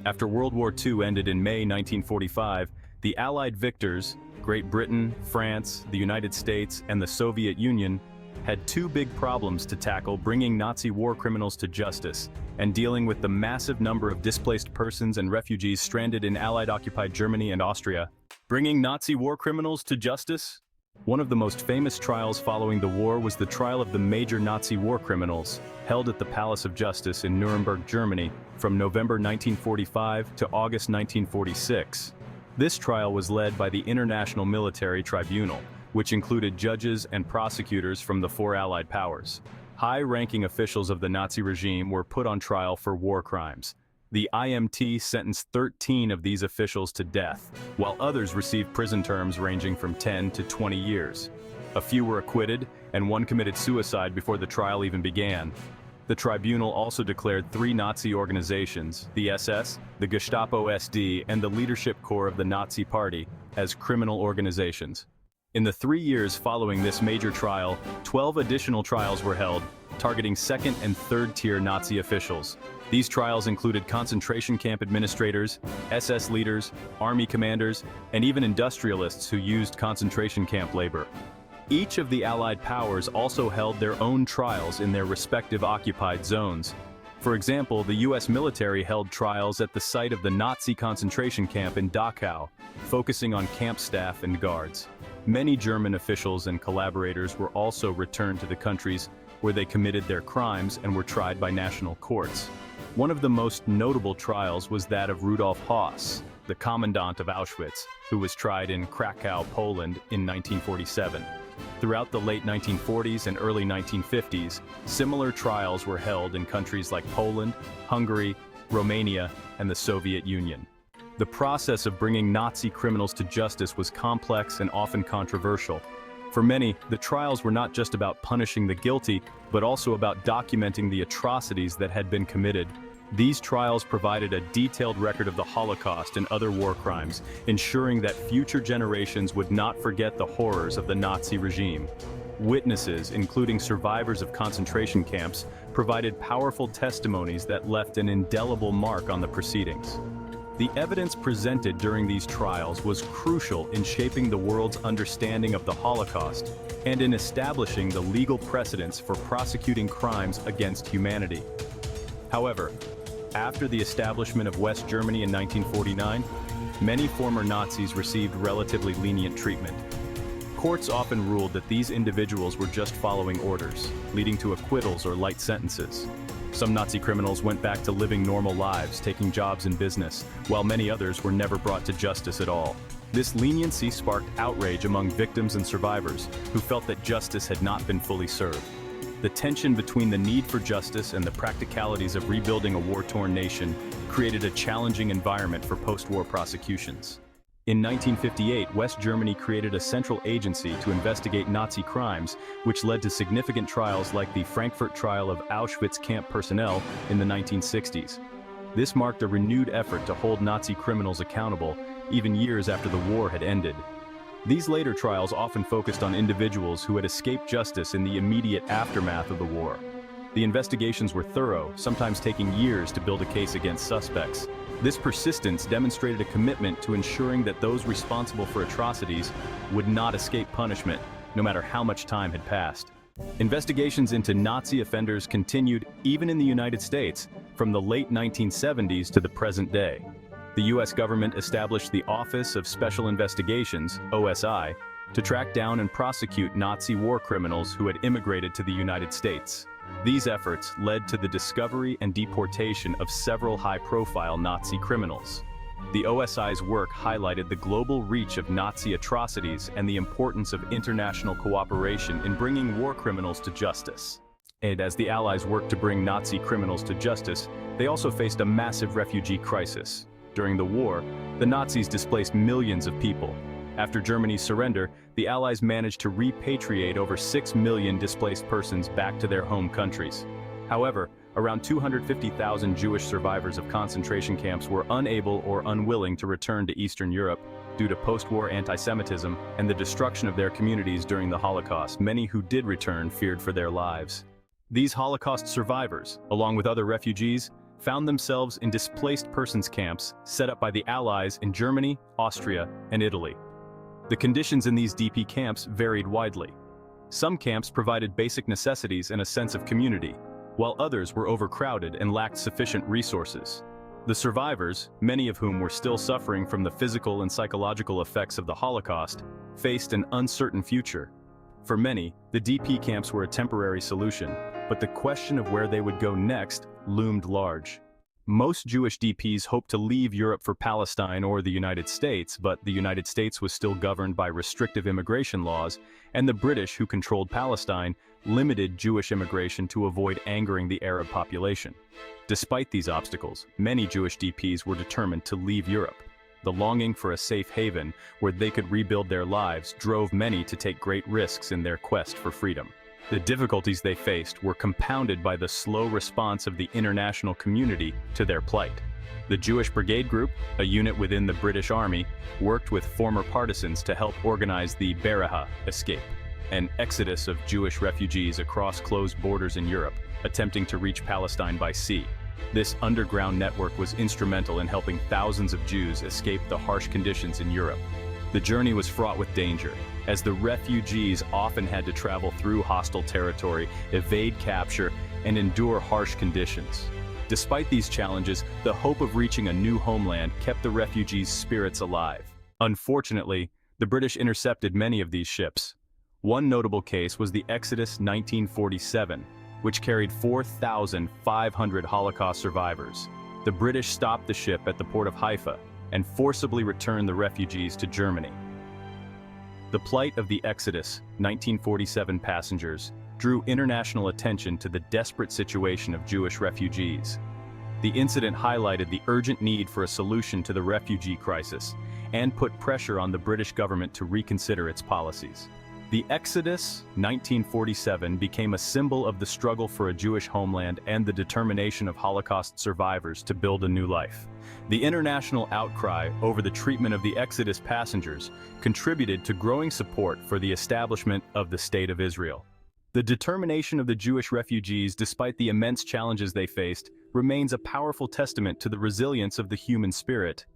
After World War II ended in May 1945, the Allied victors, Great Britain, France, the United States, and the Soviet Union, had two big problems to tackle: bringing Nazi war criminals to justice and dealing with the massive number of displaced persons and refugees stranded in Allied-occupied Germany and Austria. Bringing Nazi war criminals to justice? One of the most famous trials following the war was the trial of the major Nazi war criminals, held at the Palace of Justice in Nuremberg, Germany, from November 1945 to August 1946. This trial was led by the International Military Tribunal, which included judges and prosecutors from the four Allied powers. High-ranking officials of the Nazi regime were put on trial for war crimes. The IMT sentenced 13 of these officials to death, while others received prison terms ranging from 10 to 20 years. A few were acquitted, and one committed suicide before the trial even began. The tribunal also declared three Nazi organizations, the SS, the Gestapo SD, and the Leadership Corps of the Nazi Party, as criminal organizations. In the 3 years following this major trial, 12 additional trials were held, targeting second- and third-tier Nazi officials. These trials included concentration camp administrators, SS leaders, army commanders, and even industrialists who used concentration camp labor. Each of the Allied powers also held their own trials in their respective occupied zones. For example, the US military held trials at the site of the Nazi concentration camp in Dachau, focusing on camp staff and guards. Many German officials and collaborators were also returned to the countries where they committed their crimes and were tried by national courts. One of the most notable trials was that of Rudolf Höss, the commandant of Auschwitz, who was tried in Krakow, Poland in 1947. Throughout the late 1940s and early 1950s, similar trials were held in countries like Poland, Hungary, Romania, and the Soviet Union. The process of bringing Nazi criminals to justice was complex and often controversial. For many, the trials were not just about punishing the guilty, but also about documenting the atrocities that had been committed. These trials provided a detailed record of the Holocaust and other war crimes, ensuring that future generations would not forget the horrors of the Nazi regime. Witnesses, including survivors of concentration camps, provided powerful testimonies that left an indelible mark on the proceedings. The evidence presented during these trials was crucial in shaping the world's understanding of the Holocaust and in establishing the legal precedents for prosecuting crimes against humanity. However, after the establishment of West Germany in 1949, many former Nazis received relatively lenient treatment. Courts often ruled that these individuals were just following orders, leading to acquittals or light sentences. Some Nazi criminals went back to living normal lives, taking jobs in business, while many others were never brought to justice at all. This leniency sparked outrage among victims and survivors, who felt that justice had not been fully served. The tension between the need for justice and the practicalities of rebuilding a war-torn nation created a challenging environment for post-war prosecutions. In 1958, West Germany created a central agency to investigate Nazi crimes, which led to significant trials like the Frankfurt trial of Auschwitz camp personnel in the 1960s. This marked a renewed effort to hold Nazi criminals accountable, even years after the war had ended. These later trials often focused on individuals who had escaped justice in the immediate aftermath of the war. The investigations were thorough, sometimes taking years to build a case against suspects. This persistence demonstrated a commitment to ensuring that those responsible for atrocities would not escape punishment, no matter how much time had passed. Investigations into Nazi offenders continued even in the United States, from the late 1970s to the present day. The US government established the Office of Special Investigations, OSI, to track down and prosecute Nazi war criminals who had immigrated to the United States. These efforts led to the discovery and deportation of several high-profile Nazi criminals. The OSI's work highlighted the global reach of Nazi atrocities and the importance of international cooperation in bringing war criminals to justice. And as the Allies worked to bring Nazi criminals to justice, they also faced a massive refugee crisis. During the war, the Nazis displaced millions of people. After Germany's surrender, the Allies managed to repatriate over 6 million displaced persons back to their home countries. However, around 250,000 Jewish survivors of concentration camps were unable or unwilling to return to Eastern Europe due to post-war anti-Semitism and the destruction of their communities during the Holocaust. Many who did return feared for their lives. These Holocaust survivors, along with other refugees, found themselves in displaced persons camps set up by the Allies in Germany, Austria, and Italy. The conditions in these DP camps varied widely. Some camps provided basic necessities and a sense of community, while others were overcrowded and lacked sufficient resources. The survivors, many of whom were still suffering from the physical and psychological effects of the Holocaust, faced an uncertain future. For many, the DP camps were a temporary solution, but the question of where they would go next loomed large. Most Jewish DPs hoped to leave Europe for Palestine or the United States, but the United States was still governed by restrictive immigration laws, and the British, who controlled Palestine, limited Jewish immigration to avoid angering the Arab population. Despite these obstacles, many Jewish DPs were determined to leave Europe. The longing for a safe haven where they could rebuild their lives drove many to take great risks in their quest for freedom. The difficulties they faced were compounded by the slow response of the international community to their plight. The Jewish Brigade Group, a unit within the British Army, worked with former partisans to help organize the Beraha escape, an exodus of Jewish refugees across closed borders in Europe, attempting to reach Palestine by sea. This underground network was instrumental in helping thousands of Jews escape the harsh conditions in Europe. The journey was fraught with danger, as the refugees often had to travel through hostile territory, evade capture, and endure harsh conditions. Despite these challenges, the hope of reaching a new homeland kept the refugees' spirits alive. Unfortunately, the British intercepted many of these ships. One notable case was the Exodus 1947, which carried 4,500 Holocaust survivors. The British stopped the ship at the port of Haifa and forcibly returned the refugees to Germany. The plight of the Exodus 1947 passengers drew international attention to the desperate situation of Jewish refugees. The incident highlighted the urgent need for a solution to the refugee crisis and put pressure on the British government to reconsider its policies. The Exodus 1947 became a symbol of the struggle for a Jewish homeland and the determination of Holocaust survivors to build a new life. The international outcry over the treatment of the Exodus passengers contributed to growing support for the establishment of the State of Israel. The determination of the Jewish refugees, despite the immense challenges they faced, remains a powerful testament to the resilience of the human spirit